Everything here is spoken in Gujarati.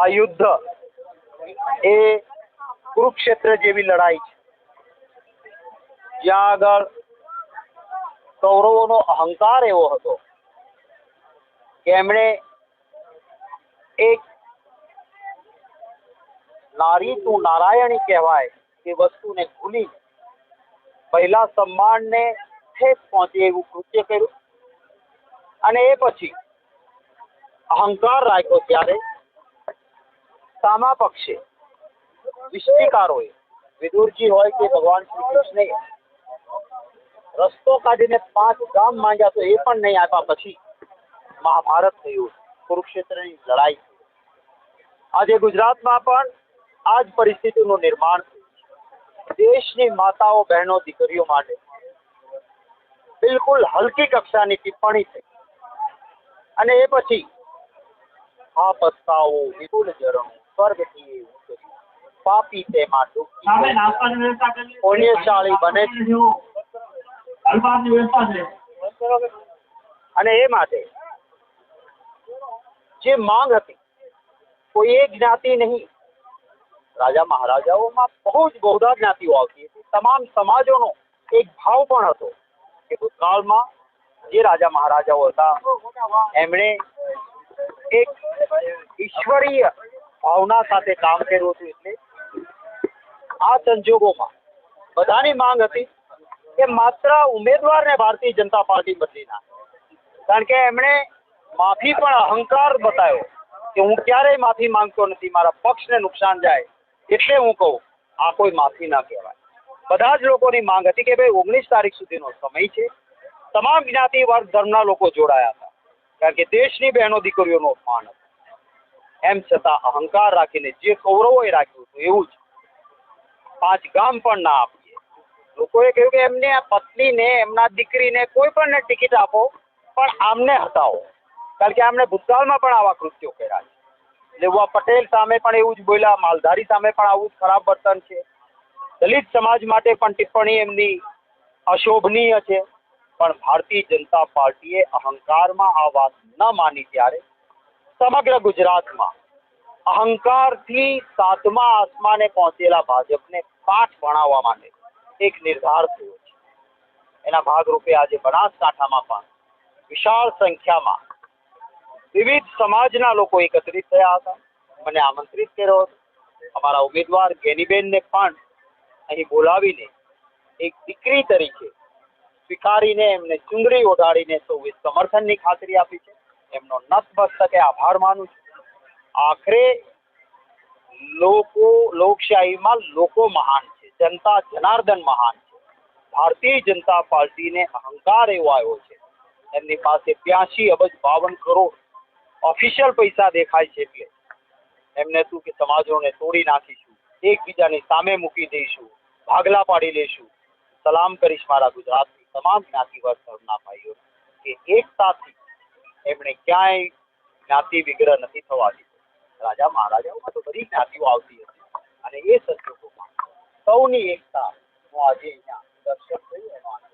આ યુદ્ધ એ કુરુક્ષેત્ર જેવી લડાઈ છે, જ્યાં આગળ કૌરવોનો અહંકાર એવો હતો કે એમણે એક નારી તું નારાયણી કહેવાય એ વસ્તુને ભૂલી પહેલા સન્માનને ઠેસ પહોંચે એવું કૃત્ય કર્યું અને એ પછી અહંકાર રાખ્યો ત્યારે સામા પક્ષે વિષ્ટિકારોએ વિદુરજી હોય કે ભગવાન શ્રી કૃષ્ણે રસ્તો કાઢીને 5 ગામ માંગ્યા તો એ પણ નહીં આપ્યા. પછી મહાભારત થયું, કુરુક્ષેત્રની લડાઈ. આજે ગુજરાતમાં પણ આ જ પરિસ્થિતિનું નિર્માણ થયું. દેશની માતાઓ બહેનો દીકરીઓ માટે બિલકુલ હલકી કક્ષાની ટિપ્પણી થઈ અને એ પછી આ પસ્તાવો વિપુલ ઝરણું સ્વર્ગથી પાપી તેમાં ડૂબકી પુણ્યશાળી બને અને એ માટે જે માંગ હતી કોઈ એક જ્ઞાતિ નહીં, રાજા મહારાજાઓમાં બહુ જ બહુધા જ્ઞાતિઓ આવતી હતી. તમામ સમાજોનો એક ભાવ પણ હતો કે ભૂતકાળમાં જે રાજા મહારાજાઓ હતા એમણે એક ઈશ્વરીય ભાવના સાથે કામ કર્યું હતું. એટલે આ સંજોગોમાં બધાની માંગ હતી કે માત્ર ઉમેદવારને ભારતીય જનતા પાર્ટી બદલી નાખે, કારણ કે એમણે માફી પણ અહંકાર બતાવ્યો કે હું ક્યારેય માફી માંગતો નથી, મારા પક્ષને નુકસાન જાય એટલે હું કહું, આ કોઈ માફી ના કહેવાય. બધા જ લોકોની માંગ હતી કે ભાઈ 19 તારીખ સુધીનો સમય છે. તમામ જ્ઞાતિ વર્ગ ધર્મના લોકો જોડાયા હતા, કારણ કે દેશની બહેનો દીકરીઓનો અપમાન હતું. એમ છતાં અહંકાર રાખીને જે કૌરવોએ રાખ્યું હતું એવું જ 5 ગામ પણ ના આપીએ. લોકોએ કહ્યું કે એમને આ પત્નીને એમના દીકરીને કોઈ પણને ટિકિટ આપો પણ આમને હટાવો, કારણ કે આમણે ભૂતકાળમાં પણ આવા કૃત્યો કર્યા છે. લેવા પટેલ સામે પણ એવું જ બોલ્યા, માલધારી સામે પણ આવું જ ખરાબ વર્તન છે. દલિત સમાજ માટે પણ ટિપ્પણી એમની અશોભનીય છે. પણ ભારતીય જનતા પાર્ટીએ અહંકારમાં આ વાત ન માની ત્યારે સમગ્ર ગુજરાતમાં અહંકારથી 7મા આસમાને પહોંચેલા ભાજપને પાઠ ભણાવવા માટે એક નિર્ધાર થયો છે. એના ભાગરૂપે આજે બનાસકાંઠામાં પણ વિશાળ સંખ્યામાં વિવિધ સમાજના લોકો એકત્રિત થયા હતા. મને આમંત્રિત કર્યો હતો. અમારા ઉમેદવાર ગેનીબેનને પણ અહીં બોલાવીને એક દીકરી તરીકે સ્વીકારીને એમને ચુંદડી ઓઢાડીને સૌએ સમર્થનની ખાતરી આપી છે. એમનો નતમસ્તકે આભાર માનું છું. આખરે લોકશાહીમાં લોકો મહાન છે, જનતા જનાર્દન મહાન છે. ભારતીય જનતા પાર્ટીને અહંકાર એવો આવ્યો છે, એમની પાસે 82 અબજ 52 કરોડ ઓફિશિયલ પૈસા દેખાય છે. એટલે એમને શું કે સમાજોને તોડી નાખીશું, એકબીજાની સામે મૂકી દઈશું, ભાગલા પાડી લઈશું. સલામ કરીશ મારા ગુજરાતની તમામ જ્ઞાતિ વર્ગ ધર્મના ભાઈઓ કે એકતાથી એમણે ક્યાંય જ્ઞાતિ વિગ્રહ નથી થવા દીધો. રાજા મહારાજાઓમાં તો બધી જ્ઞાતિઓ આવતી હતી અને એ સંજોગોમાં સૌની એકતા હું આજે અહીંયા દર્શન કર્યું એનો આનંદ